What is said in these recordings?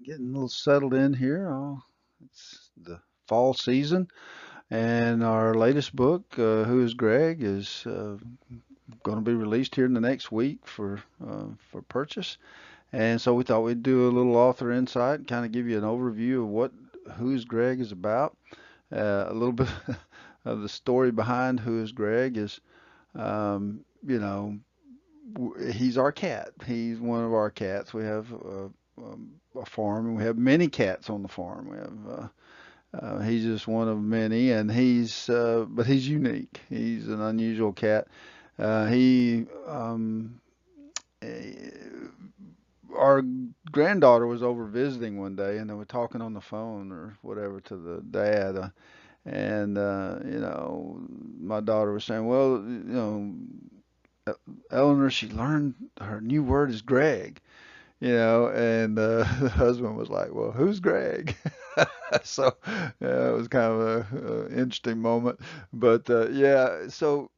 Getting a little settled in here. It's the fall season, and our latest book, Who is Greg, is going to be released here in the next week for purchase. And so we thought we'd do a little author insight, kind of give you an overview of what Who is Greg is about. A little bit of the story behind Who is Greg is, you know, he's our cat. He's one of our cats. We have a farm, and we have many cats on the farm. We have he's just one of many, and but he's unique. He's an unusual cat. He eh, our granddaughter was over visiting one day, and they were talking on the phone or whatever to the dad. My daughter was saying, well, Eleanor, she learned her new word is Greg, and the husband was like, well, who's Greg? So yeah, it was kind of a interesting moment. But yeah, so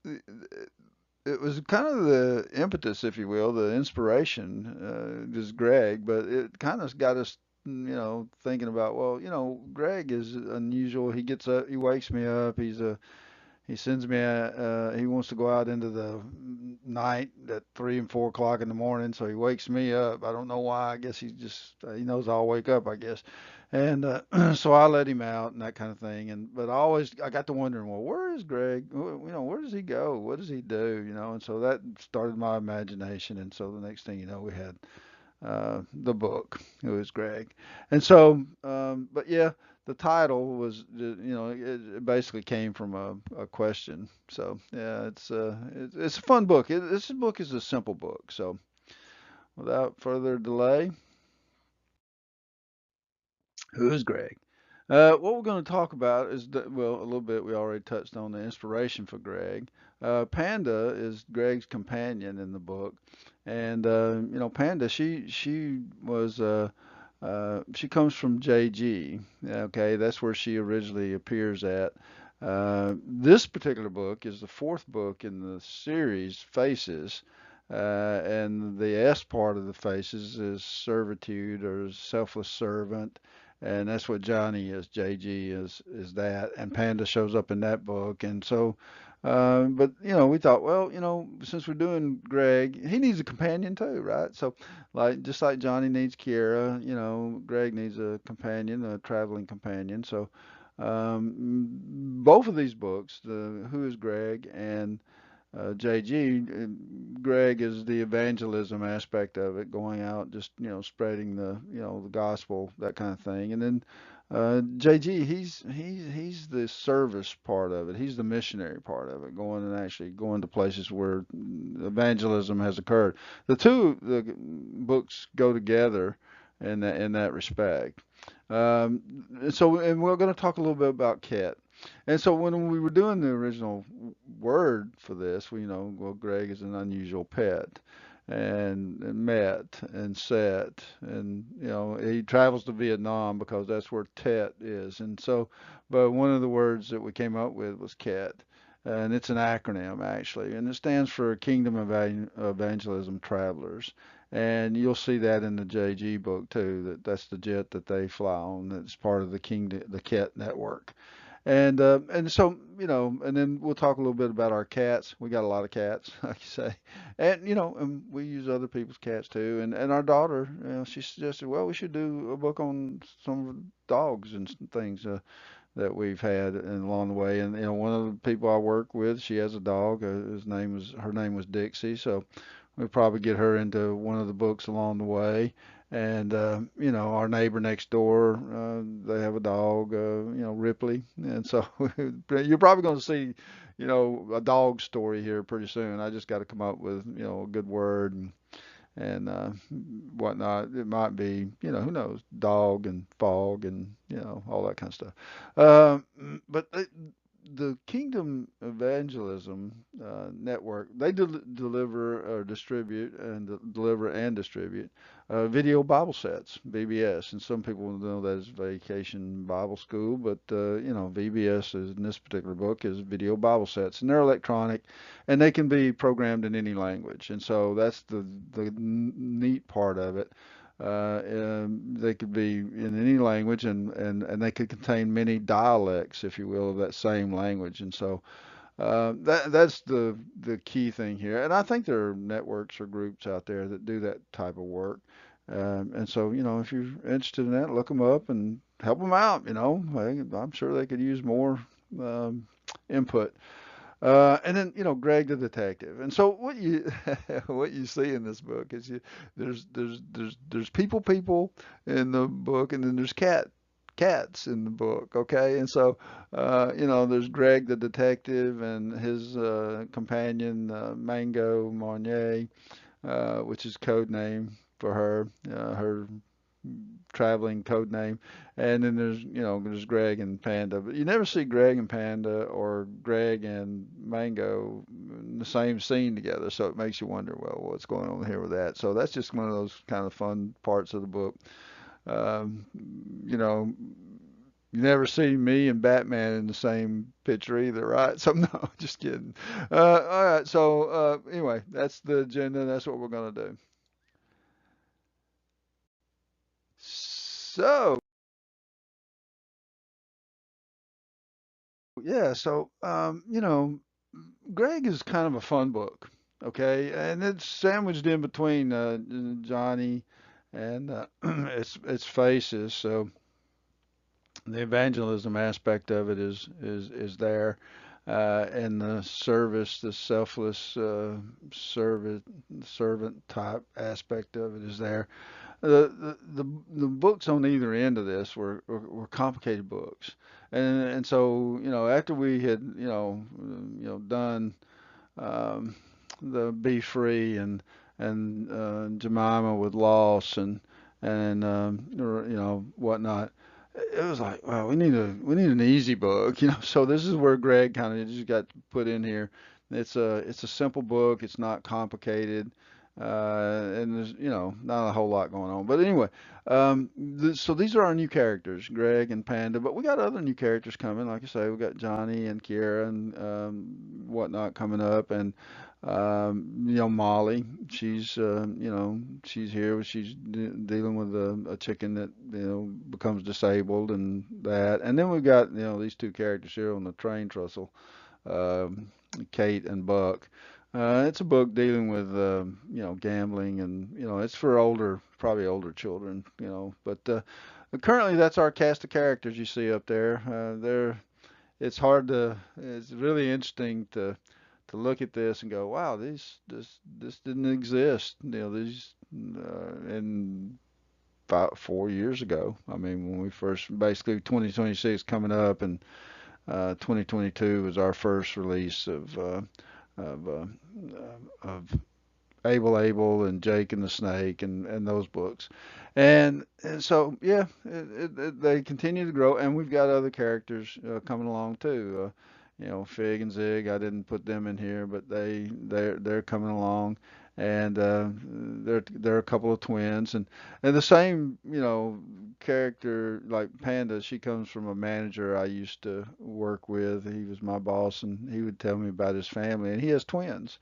it was kind of the impetus, if you will, the inspiration, just Greg, but it kind of got us, thinking about, well, Greg is unusual. He gets up, he wakes me up. He sends me he wants to go out into the night at 3 and 4 o'clock in the morning, so he wakes me up. I don't know why. I guess he knows I'll wake up, I guess. And so I let him out and that kind of thing. But I got to wondering, well, where is Greg? Where does he go? What does he do? And so that started my imagination. And so the next thing you know, we had the book. It was Greg. And so, but yeah, the title was, it basically came from a question. So yeah, it's a fun book. This book is a simple book. So without further delay, who's Greg? What we're going to talk about is, well, a little bit, we already touched on the inspiration for Greg. Panda is Greg's companion in the book. And, Panda, she comes from JG. Okay, that's where she originally appears at. This particular book is the fourth book in the series, Faces. And the S part of the Faces is servitude or selfless servant, and that's what Johnny is. JG is that, and Panda shows up in that book, and so. But we thought, well, since we're doing Greg, he needs a companion too, right? So, like just like Johnny needs Kiera, Greg needs a companion, a traveling companion. So, both of these books, the Who is Greg and JG, Greg is the evangelism aspect of it, going out, just, spreading the gospel, that kind of thing. And then JG, he's the service part of it. He's the missionary part of it, going and actually going to places where evangelism has occurred. The books go together in that respect. And we're going to talk a little bit about Ket. And so when we were doing the original word for this, well, Greg is an unusual pet, and met and set, and he travels to Vietnam because that's where Tet is. And so, but one of the words that we came up with was Ket, and it's an acronym actually, and it stands for Kingdom Evangelism Travelers. And you'll see that in the JG book too. That's the jet that they fly on. That's part of the Ket network. And so, and then we'll talk a little bit about our cats. We got a lot of cats, like you say, and we use other people's cats too. And our daughter, she suggested, well, we should do a book on some of the dogs and some things that we've had and along the way. And one of the people I work with, she has a dog. Her name was Dixie. So we'll probably get her into one of the books along the way. And our neighbor next door, they have a dog, Ripley, and so you're probably going to see, a dog story here pretty soon. I just got to come up with, a good word and whatnot. It might be, who knows, dog and fog and all that kind of stuff. But the Kingdom Evangelism Network, they deliver or distribute and deliver and distribute video Bible sets, VBS, and some people know that as Vacation Bible School, but VBS is, in this particular book, is video Bible sets, and they're electronic, and they can be programmed in any language, and so that's the neat part of it. They could be in any language, and they could contain many dialects, if you will, of that same language. And so that's the key thing here. And I think there are networks or groups out there that do that type of work. And so, if you're interested in that, look them up and help them out. I'm sure they could use more um, input. And then, Greg the detective. And so what you what you see in this book is there's people in the book, and then there's cats in the book, okay? And so there's Greg the detective and his companion Mango Marnier, which is code name for her traveling code name. And then there's Greg and Panda, but you never see Greg and Panda or Greg and Mango in the same scene together. So it makes you wonder, well, what's going on here with that? So that's just one of those kind of fun parts of the book. Um, you know, you never see me and Batman in the same picture either, right? So no, just kidding. All right. So anyway, that's the agenda. That's what we're gonna do. So yeah. So Greg is kind of a fun book, okay, and it's sandwiched in between Johnny and its faces. So the evangelism aspect of it is there, and the service, the selfless servant type aspect of it is there. The books on either end of this were complicated books, and so after we had done um, the Be Free and Jemima with loss and whatnot. It was like, well, we need an easy book, So this is where Greg kind of just got put in here. It's a simple book. It's not complicated, and there's not a whole lot going on. But anyway, so these are our new characters, Greg and Panda. But we got other new characters coming. Like I say, we got Johnny and Kiera and whatnot coming up, and Molly. She's here. She's dealing with a chicken that becomes disabled and that. And then we've got these two characters here on the train trestle, um, Kate and Buck. It's a book dealing with gambling, and it's for probably older children, But currently, that's our cast of characters you see up there. It's really interesting to look at this and go, wow, this didn't exist. These in about 4 years ago. I mean, when we first, basically 2026 coming up, and 2022 was our first release of uh, of Abel and Jake and the Snake and those books, and so yeah, they continue to grow, and we've got other characters coming along too. Fig and Zig. I didn't put them in here, but they're coming along, and they're a couple of twins, and the same character like Panda. She comes from a manager I used to work with. He was my boss, and he would tell me about his family, and he has twins,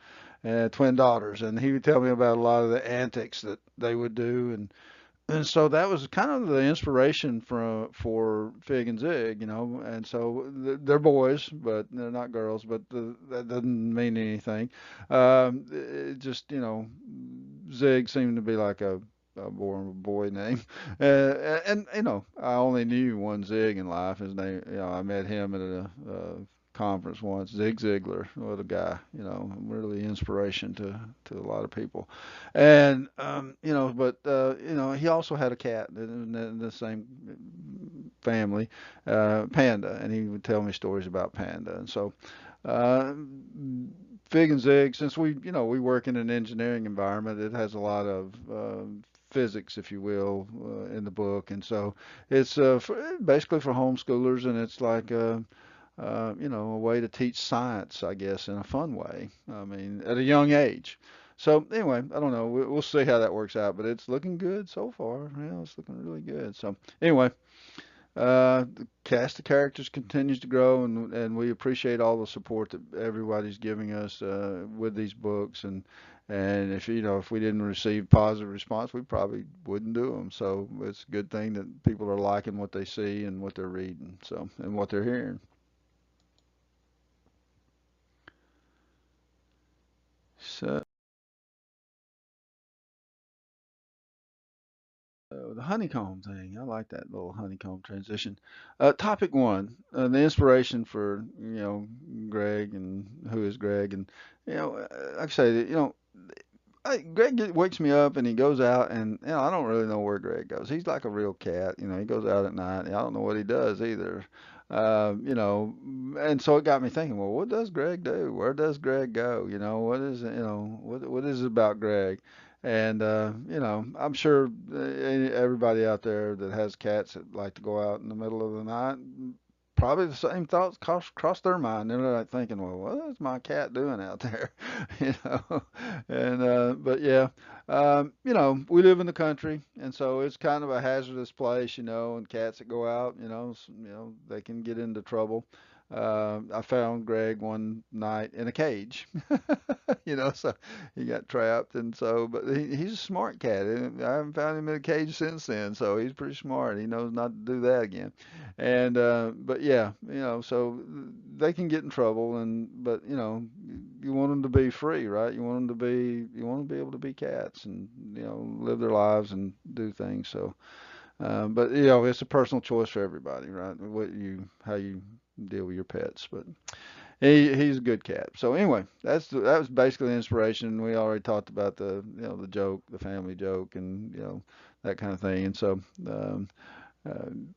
twin daughters, and he would tell me about a lot of the antics that they would do, and so that was kind of the inspiration for Fig and Zig, and so they're boys, but they're not girls, but that doesn't mean anything. It just, Zig seemed to be like a born boy name, and I only knew one Zig in life. His name, I met him at a conference once. Zig Ziglar, what a guy, really inspiration to a lot of people. And but he also had a cat in the same family, Panda, and he would tell me stories about Panda. And so uh, Fig and Zig, since we work in an engineering environment, it has a lot of physics, if you will, in the book, and so it's basically for homeschoolers, and it's like a way to teach science, I guess, in a fun way. I mean, at a young age. So anyway, I don't know. We'll see how that works out, but it's looking good so far. Yeah, it's looking really good. So anyway, The cast of characters continues to grow, and we appreciate all the support that everybody's giving us with these books. And if if we didn't receive positive response, we probably wouldn't do them. So it's a good thing that people are liking what they see and what they're reading, so and what they're hearing. So the honeycomb thing, I like that little honeycomb transition. Topic one, the inspiration for Greg and who is Greg, and like I say, Greg wakes me up and he goes out, and I don't really know where Greg goes. He's like a real cat, he goes out at night. I don't know what he does either. And so it got me thinking, well, what does Greg do? Where does Greg go? What is it, what is it about Greg? And I'm sure everybody out there that has cats that like to go out in the middle of the night, probably the same thoughts cross their mind. They're like thinking, well, what is my cat doing out there? you know. And but yeah, we live in the country, and so it's kind of a hazardous place, and cats that go out, they can get into trouble. I found Greg one night in a cage, so he got trapped, and so, but he's a smart cat. And I haven't found him in a cage since then, so he's pretty smart. He knows not to do that again. And but yeah, so they can get in trouble, but you want them to be free, right? You want to be able to be cats and live their lives and do things. So, but it's a personal choice for everybody, right? How you deal with your pets, but he's a good cat. So anyway, that was basically the inspiration. We already talked about the joke, the family joke, and that kind of thing. And so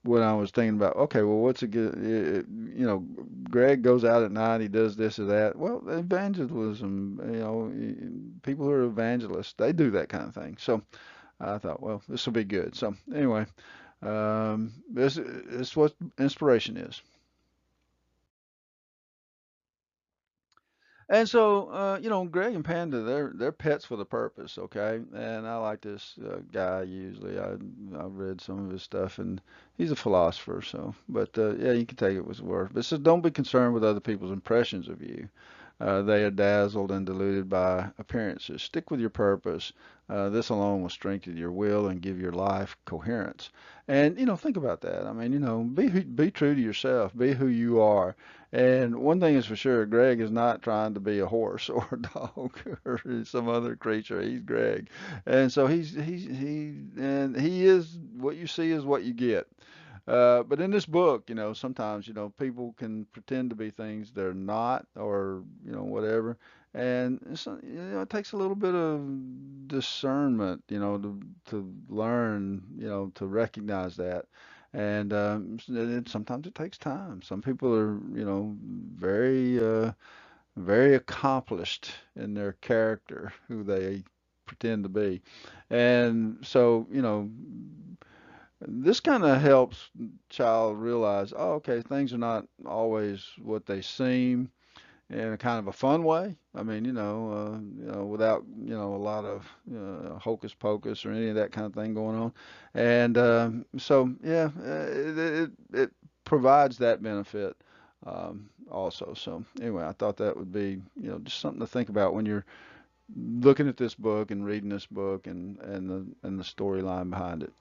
when I was thinking about, okay, well, what's a good, Greg goes out at night, he does this or that. Well, evangelism, people who are evangelists, they do that kind of thing. So I thought, well, this will be good. So anyway, this is what inspiration is. And so, Greg and Panda, they're pets with a purpose, okay? And I like this guy usually. I've read some of his stuff, and he's a philosopher. So, but yeah, you can take it with his word. But it says, don't be concerned with other people's impressions of you. They are dazzled and deluded by appearances. Stick with your purpose. This alone will strengthen your will and give your life coherence. And think about that. I mean, be true to yourself. Be who you are. And one thing is for sure, Greg is not trying to be a horse or a dog or some other creature. He's Greg, and so he is what you see is what you get. But in this book, sometimes, people can pretend to be things they're not, or, whatever. And it takes a little bit of discernment, to learn, to recognize that. And sometimes it takes time. Some people are, very accomplished in their character, who they pretend to be. And so, this kind of helps child realize, oh, okay, things are not always what they seem, in a kind of a fun way. I mean, without a lot of hocus pocus or any of that kind of thing going on. And so, yeah, it provides that benefit also. So anyway, I thought that would be just something to think about when you're looking at this book and reading this book and the storyline behind it.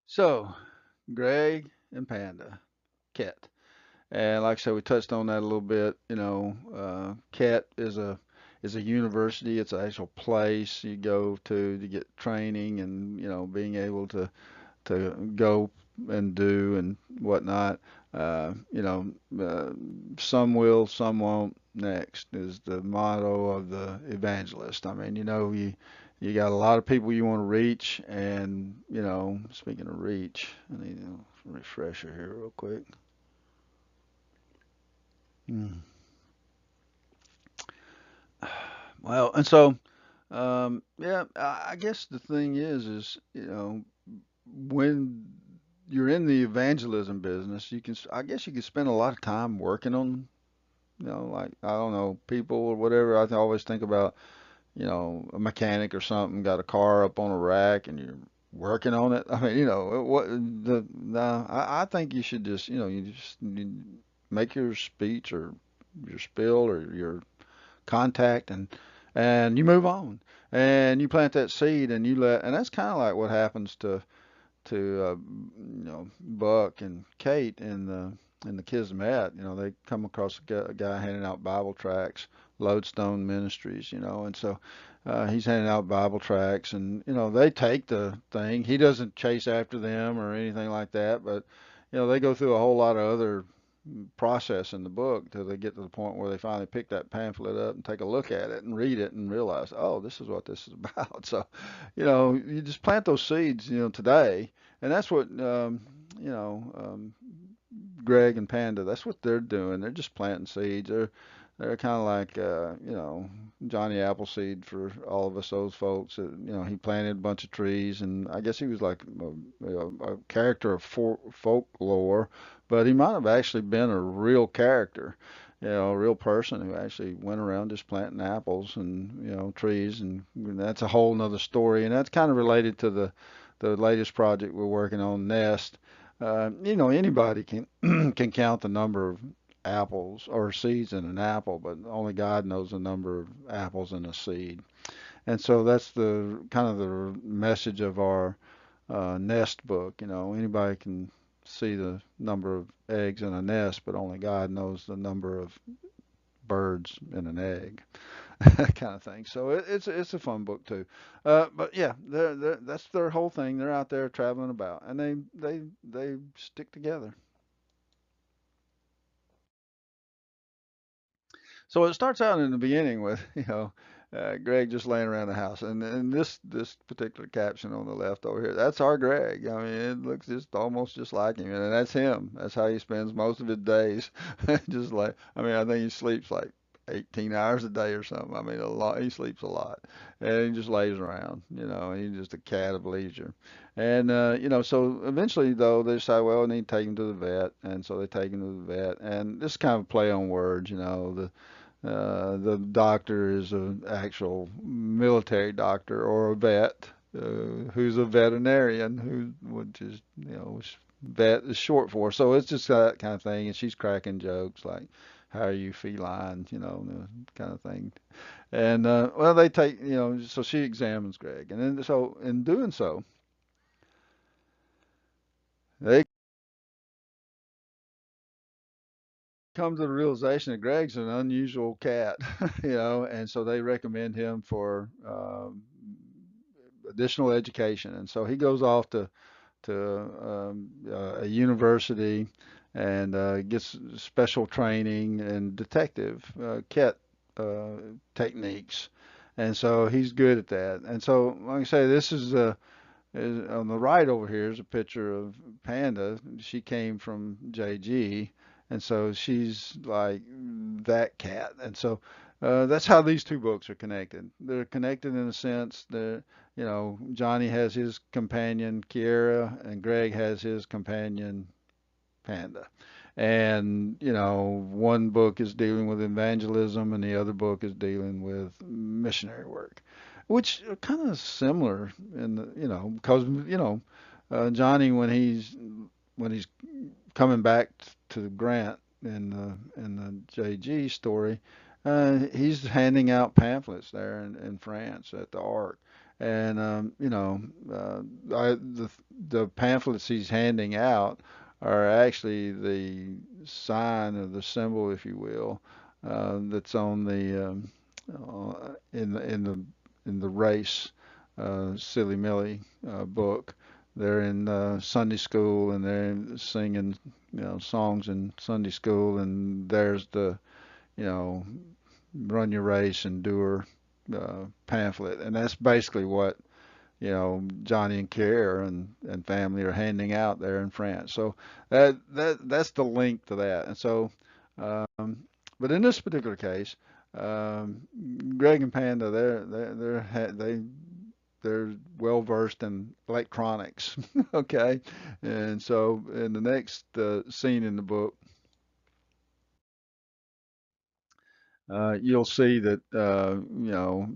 So, Greg and Panda, Cat. And like I said, we touched on that a little bit. CAT is a university. It's an actual place you go to get training and being able to go and do and whatnot. Some will, some won't. Next is the motto of the evangelist. I mean, you got a lot of people you want to reach, and speaking of reach, I need a refresher here real quick. Mm. Well, and so yeah, I guess the thing is when you're in the evangelism business, I guess you can spend a lot of time working on like I don't know, people or whatever. I always think about, a mechanic or something got a car up on a rack and you're working on it. I mean, what the no, I think you should just, you make your speech or your spill or your contact and you move on and you plant that seed and and that's kind of like what happens to Buck and Kate in the Kismet. They come across a guy handing out Bible tracts, Lodestone Ministries, and so he's handing out Bible tracts, and they take the thing. He doesn't chase after them or anything like that, but they go through a whole lot of other process in the book till they get to the point where they finally pick that pamphlet up and take a look at it and read it and realize, oh, this is what this is about. So, you just plant those seeds, today, and that's what you know, um, Greg and Panda. That's what they're doing. They're just planting seeds. They're kind of like Johnny Appleseed for all of us those folks. He planted a bunch of trees, and I guess he was like a character of folklore, but he might have actually been a real character. A real person who actually went around just planting apples and trees, and that's a whole nother story. And that's kind of related to the latest project we're working on, Nest. Anybody can can count the number of apples or seeds in an apple, but only God knows the number of apples in a seed. And so that's the kind of the message of our nest book. Anybody can see the number of eggs in a nest, but only God knows the number of birds in an egg. That kind of thing. So it's a fun book too. But yeah, that's their whole thing. They're out there traveling about, and they stick together. So it starts out in the beginning with, Greg just laying around the house, and this particular caption on the left over here, that's our Greg. I mean, it looks just almost just like him, and that's him. That's how he spends most of his days. Just like, I mean, I think he sleeps like 18 hours a day or something. I mean, a lot. He sleeps a lot, and he just lays around. And he's just a cat of leisure. And so eventually though they decide, well, we need to take him to the vet, and so they take him to the vet, and this kind of play on words. The doctor is an actual military doctor or a vet who's a veterinarian, which is, which vet is short for. So it's just that kind of thing. And she's cracking jokes like, how are you feline, kind of thing. And well, they take, so she examines Greg. And then so in doing so, they come to the realization that Greg's an unusual cat, and so they recommend him for additional education. And so he goes off to a university and gets special training in detective cat techniques. And so he's good at that. And so, like I say, this is on the right over here is a picture of Panda. She came from JG, and so she's like that cat. And so that's how these two books are connected. They're connected in a sense that Johnny has his companion Kiera, and Greg has his companion Panda. And one book is dealing with evangelism, and the other book is dealing with missionary work, which are kind of similar in the, because Johnny when he's coming back to Grant in the JG story, he's handing out pamphlets there in France at the Ark, and the pamphlets he's handing out are actually the sign or the symbol, if you will, that's on the in the race Silly Millie book. They're in Sunday school and they're singing songs in Sunday school, and there's the you know run your race, endure pamphlet, and that's basically what Johnny and Care and family are handing out there in France. So that's the link to that. And so, um, but in this particular case, um, Greg and Panda, they're well versed in electronics. Okay, and so in the next scene in the book, you'll see that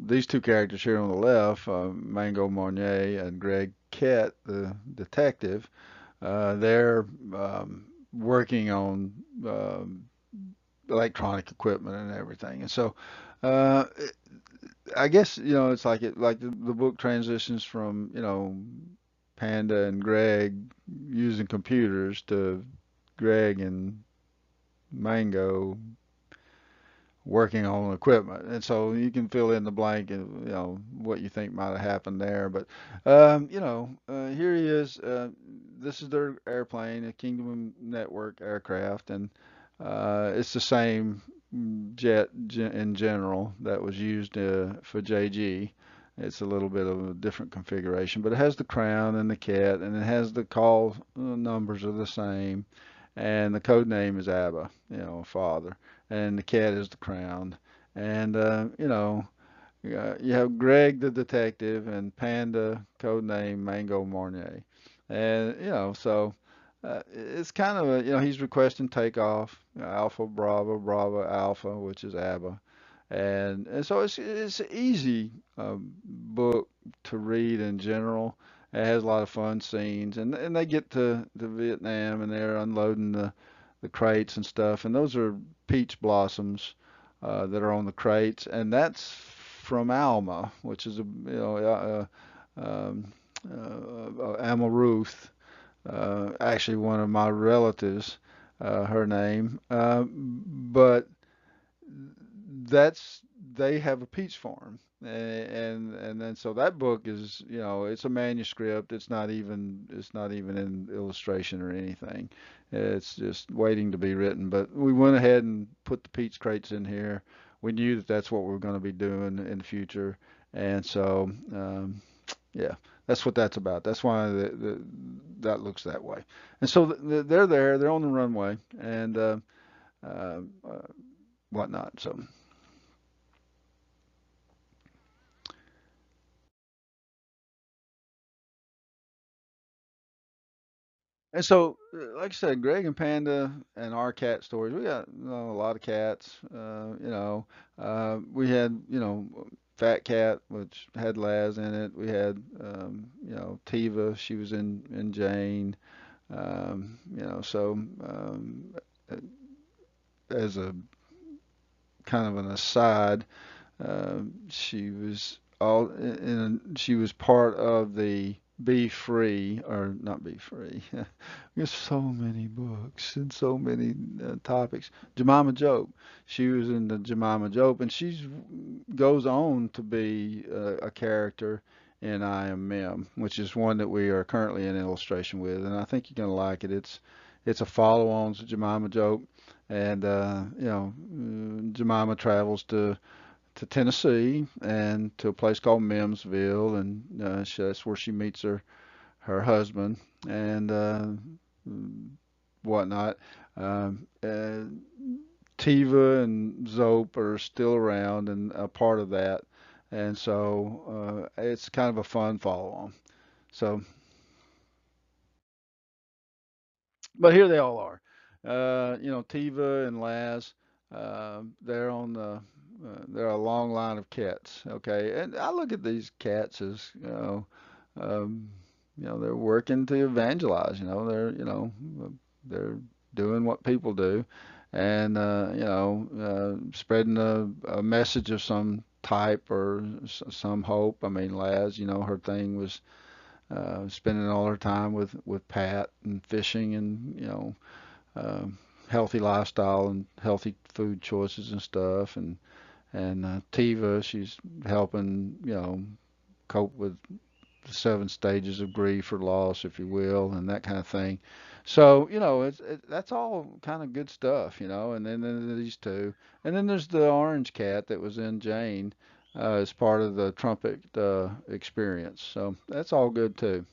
these two characters here on the left, Mango Marnier and Greg Kett, the detective, they're working on um, electronic equipment and everything. And so, uh, I guess it's like the book transitions from Panda and Greg using computers to Greg and Mango working on equipment, and so you can fill in the blank and what you think might have happened there. But here he is. This is their airplane, a Kingdom Network aircraft, and it's the same in general that was used for JG. It's a little bit of a different configuration, but it has the crown and the cat, and it has the call numbers are the same, and the code name is Abba, Father, and the cat is the crown, and you have Greg the detective and Panda, code name Mango Marnier, and so it's kind of he's requesting takeoff, Alpha Bravo Bravo Alpha, which is Abba, and so it's an easy book to read in general. It has a lot of fun scenes, and they get to Vietnam and they're unloading the crates and stuff, and those are peach blossoms that are on the crates, and that's from Alma, which is a Alma Ruth, actually one of my relatives, her name, but that's they have a peach farm, and then so that book is it's a manuscript. It's not even in illustration or anything. It's just waiting to be written. But we went ahead and put the peach crates in here. We knew that that's what we were going to be doing in the future, and so yeah, that's what that's about. That's why that looks that way. And so they're there. They're on the runway and uh, uh, whatnot. So. And so, like I said, Greg and Panda and our cat stories, we got a lot of cats. We had, Fat Cat, which had Laz in it. We had, Tiva, she was in Jane. So uh, as a kind of an aside, she was she was part of the Be Free, or not Be Free. There's so many books and so many topics. Jemima Jope. She was in the Jemima Jope, and she goes on to be a character in I Am Mem, which is one that we are currently in illustration with, and I think you're gonna like it. It's a follow-on to Jemima Jope, and Jemima travels to Tennessee and to a place called Memsville, and that's where she meets her husband and whatnot. Tiva and Zope are still around and a part of that, and so it's kind of a fun follow on. So, but here they all are. Tiva and Laz. They're a long line of cats. Okay, and I look at these cats as um, they're working to evangelize. They're doing what people do, and spreading a message of some type or some hope. I mean, Laz, her thing was spending all her time with Pat and fishing and um, healthy lifestyle and healthy food choices and stuff. And Tiva, she's helping cope with the 7 stages of grief or loss, if you will, and that kind of thing. So that's all kind of good stuff. And then these two, and then there's the orange cat that was in Jane as part of the trumpet experience. So that's all good too.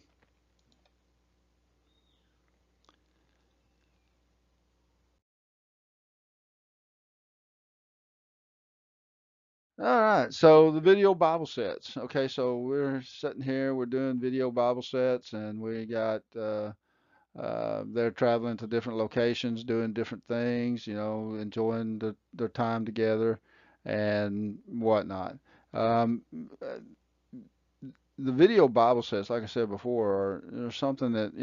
All right, so the video Bible sets. Okay, so we're sitting here, we're doing video Bible sets, and we got they're traveling to different locations, doing different things, enjoying their time together. and whatnot. Um, the video Bible sets, like I said before, are something that,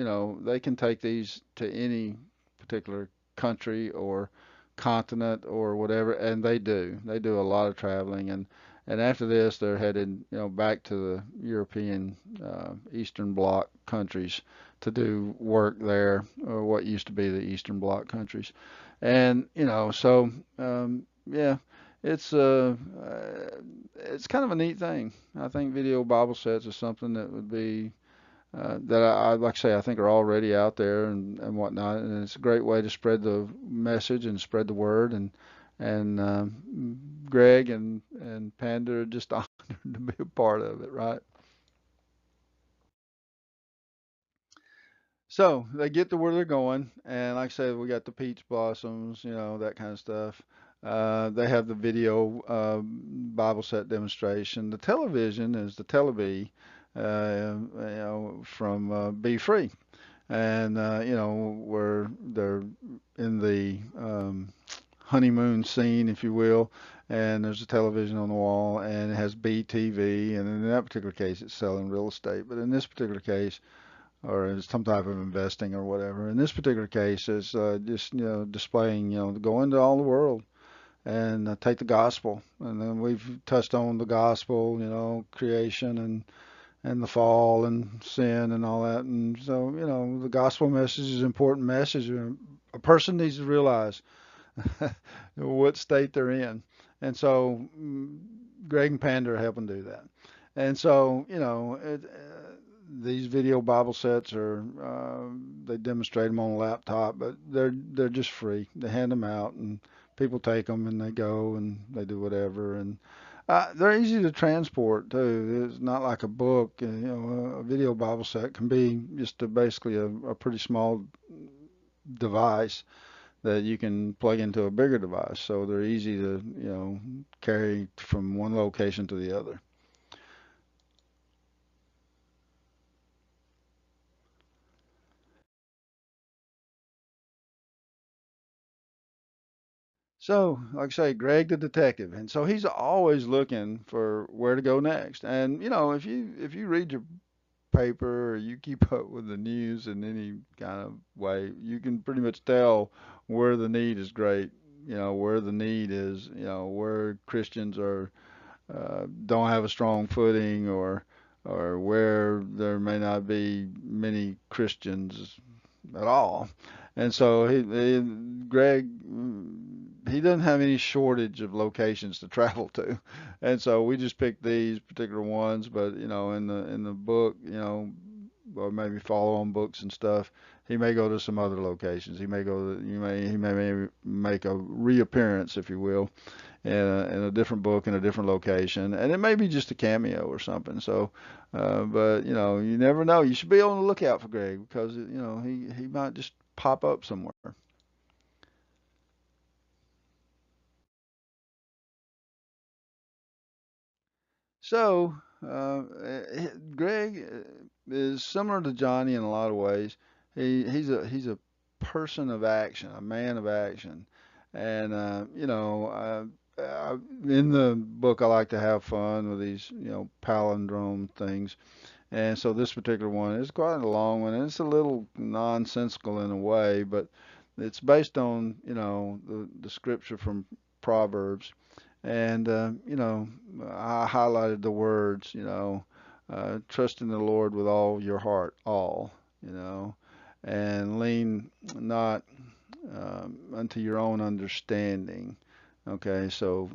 they can take these to any particular country or continent or whatever, and they do. They do a lot of traveling, and after this, they're headed, back to the European Eastern Bloc countries to do work there, or what used to be the Eastern Bloc countries, and so yeah, it's it's kind of a neat thing. I think video Bible sets is something that would be that like I say, I think are already out there and whatnot, and it's a great way to spread the message and spread the word. And Greg and Panda are just honored to be a part of it, right? So they get to where they're going, and like I said, we got the peach blossoms, that kind of stuff. They have the video Bible set demonstration. The television is the Televee, from Be Free, and where they're in the honeymoon scene, if you will. And there's a television on the wall, and it has BTV, and in that particular case, it's selling real estate. But in this particular case, or as some type of investing or whatever. In this particular case, is just displaying, to go into all the world and take the gospel. And then we've touched on the gospel, creation and the fall and sin and all that. And so, the gospel message is an important message. A person needs to realize what state they're in. And so Greg and Panda are helping do that. And so, these video Bible sets are they demonstrate them on a laptop, but they're just free. They hand them out, and people take them and they go and they do whatever. And they're easy to transport too. It's not like a book. A video Bible set can be just basically a pretty small device that you can plug into a bigger device. So they're easy to, carry from one location to the other. So, like I say, Greg the detective, and so he's always looking for where to go next. And if you read your paper or you keep up with the news in any kind of way, you can pretty much tell where the need is great. Where the need is, where Christians are don't have a strong footing, or where there may not be many Christians at all. And so Greg, he doesn't have any shortage of locations to travel to, and so we just picked these particular ones. But in the book, or maybe follow on books and stuff, he may go to some other locations. He may make a reappearance, if you will, in a different book in a different location, and it may be just a cameo or something. So, but you never know. You should be on the lookout for Greg, because he might just pop up somewhere. So, Greg is similar to Johnny in a lot of ways. He's a person of action, a man of action, and in the book I like to have fun with these palindrome things. And so this particular one is quite a long one, and it's a little nonsensical in a way, but it's based on, the scripture from Proverbs. And, I highlighted the words, trust in the Lord with all your heart, all, you know, and lean not unto your own understanding. Okay, so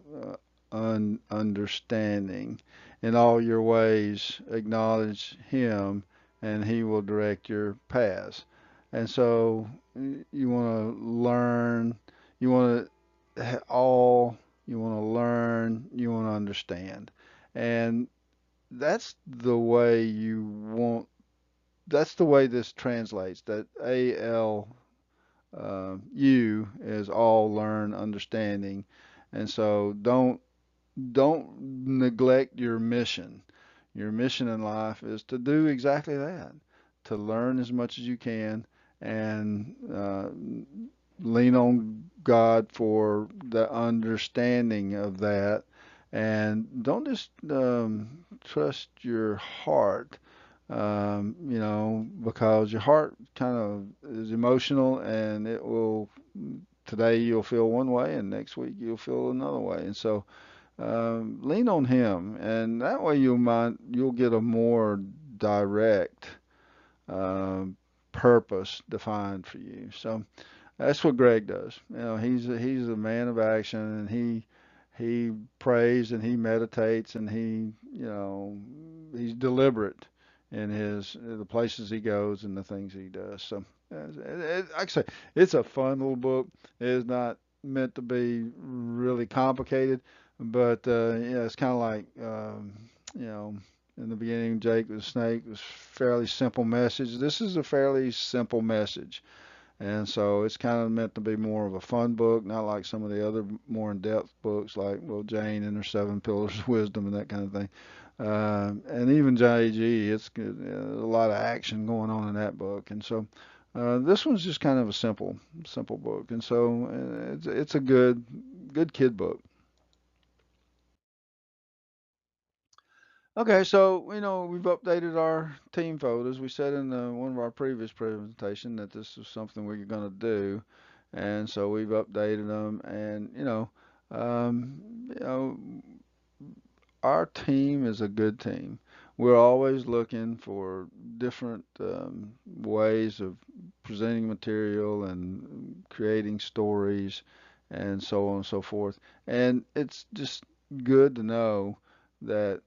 understanding. In all your ways, acknowledge Him, and He will direct your paths. And so you want to learn, you want to all, you want to learn, you want to understand. And that's the way you want, that's the way this translates. That U is all learn understanding. And so don't neglect your mission. Your mission in life is to do exactly that, to learn as much as you can, and lean on God for the understanding of that, and don't just trust your heart, because your heart kind of is emotional, and it will. Today you'll feel one way, and next week you'll feel another way, and so lean on Him, and that way you'll get a more direct um, purpose defined for you. So that's what Greg does. He's a man of action, and he prays and he meditates, and he's deliberate in his the places he goes and the things he does. So, like I say, it's a fun little book. It is not meant to be really complicated, but it's kind of like you know. In the beginning, Jake the snake was fairly simple message. This is a fairly simple message, and so it's kind of meant to be more of a fun book, not like some of the other more in-depth books like, well, Jane and her seven pillars of wisdom and that kind of thing. And even JG, it's good, a lot of action going on in that book. And so this one's just kind of a simple book. And so it's a good kid book. Okay, so we've updated our team photos. We said in one of our previous presentation that this was something we were going to do, and so we've updated them. And um, you know, our team is a good team. We're always looking for different ways of presenting material and creating stories and so on and so forth. And it's just good to know that,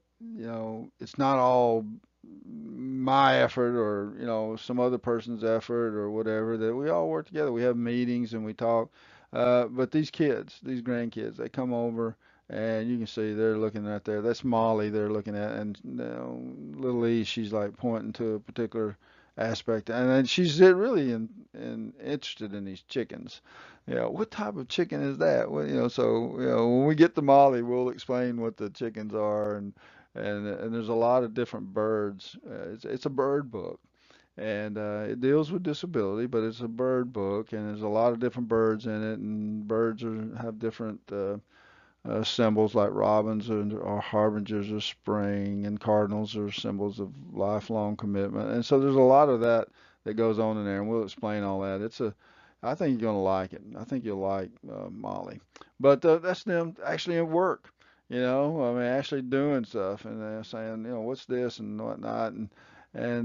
it's not all my effort or, some other person's effort or whatever, that we all work together. We have meetings and we talk. But these kids, these grandkids, they come over and you can see they're looking right there. That's Molly they're looking at, and little E, she's like pointing to a particular aspect, and then she's really interested in these chickens. What type of chicken is that? Well, so when we get to Molly, we'll explain what the chickens are, and there's a lot of different birds. It's a bird book, and it deals with disability, but it's a bird book, and there's a lot of different birds in it, and have different symbols, like robins are harbingers of spring, and cardinals are symbols of lifelong commitment. And so there's a lot of that goes on in there, and we'll explain all that. I think you're gonna like it. I think you'll like Molly. But that's them actually at work. I mean, actually doing stuff, and they're saying, what's this and whatnot, and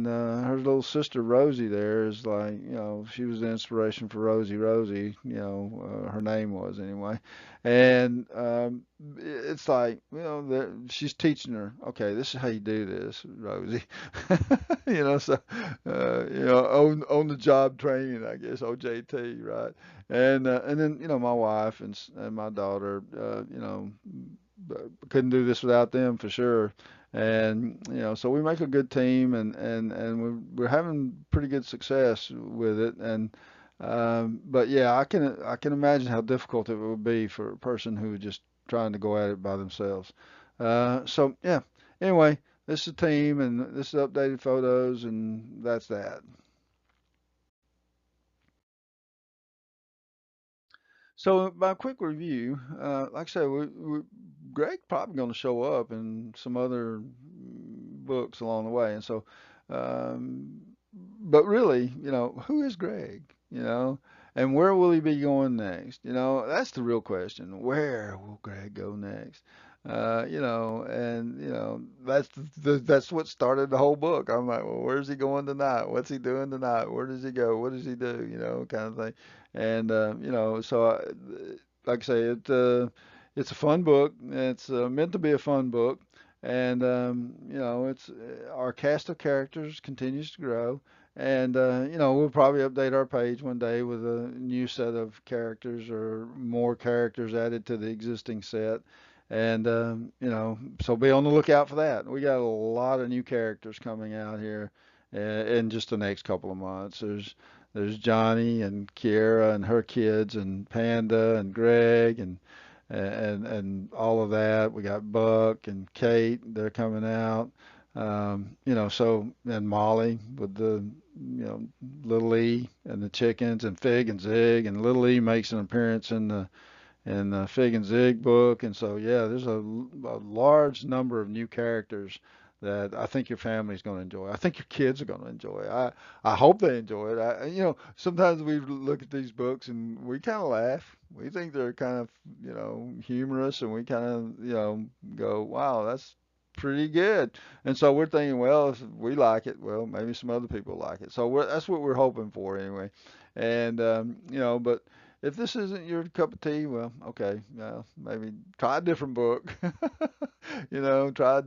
her little sister Rosie there is like, she was the inspiration for Rosie, her name was anyway. And it's like, she's teaching her, okay, this is how you do this, Rosie. So, on the job training, I guess, OJT, right? And then, my wife and my daughter, couldn't do this without them for sure. And so we make a good team, and we're having pretty good success with it. And but yeah, I can imagine how difficult it would be for a person who was just trying to go at it by themselves. So yeah. Anyway, this is a team, and this is updated photos, and that's that. So by a quick review, like I said, Greg's probably going to show up in some other books along the way, and so, um, but really, who is Greg? You know, and where will he be going next? That's the real question. Where will Greg go next? And that's what started the whole book. I'm like, well, where's he going tonight? What's he doing tonight? Where does he go? What does he do? Kind of thing. And so like I say, it's a fun book. It's meant to be a fun book, and it's our cast of characters continues to grow, and we'll probably update our page one day with a new set of characters or more characters added to the existing set. And so be on the lookout for that. We got a lot of new characters coming out here in just the next couple of months. There's Johnny and Kiera and her kids and Panda and Greg and all of that. We got Buck and Kate, they're coming out. So and Molly with the Little E and the chickens and Fig and Zig, and Little E makes an appearance in the Fig and Zig book. And so, yeah, there's a large number of new characters that I think your family's going to enjoy. I think your kids are going to enjoy. I hope they enjoy it. Sometimes we look at these books and we kind of laugh. We think they're kind of, humorous, and we kind of, go, wow, that's pretty good. And so we're thinking, well, if we like it, well, maybe some other people like it. So that's what we're hoping for anyway. And but if this isn't your cup of tea, well, okay, maybe try a different book. Try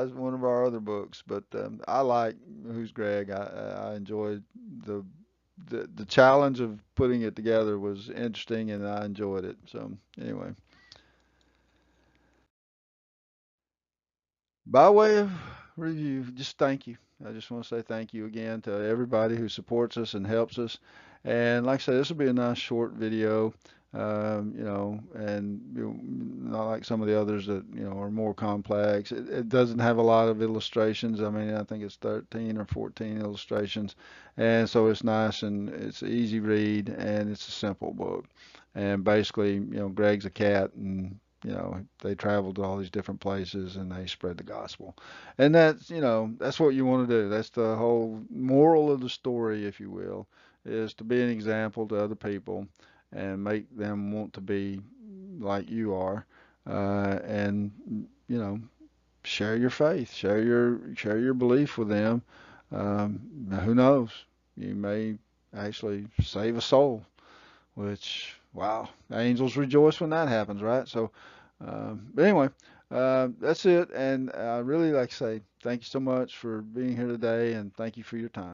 one of our other books. But I like Who's Greg. I enjoyed the the challenge of putting it together was interesting, and I enjoyed it. So anyway, by way of review, just thank you. I just want to say thank you again to everybody who supports us and helps us. And like I said, this will be a nice short video, and not like some of the others that are more complex. It doesn't have a lot of illustrations. I mean, I think it's 13 or 14 illustrations, and so it's nice and it's an easy read, and it's a simple book. And basically, Greg's a cat, and they travel to all these different places and they spread the gospel. And that's what you want to do. That's the whole moral of the story, if you will, is to be an example to other people and make them want to be like you are. And, you know, share your faith, share your belief with them. Who knows? You may actually save a soul, which, wow, angels rejoice when that happens, right? So, but anyway, that's it. And I really like to say thank you so much for being here today, and thank you for your time.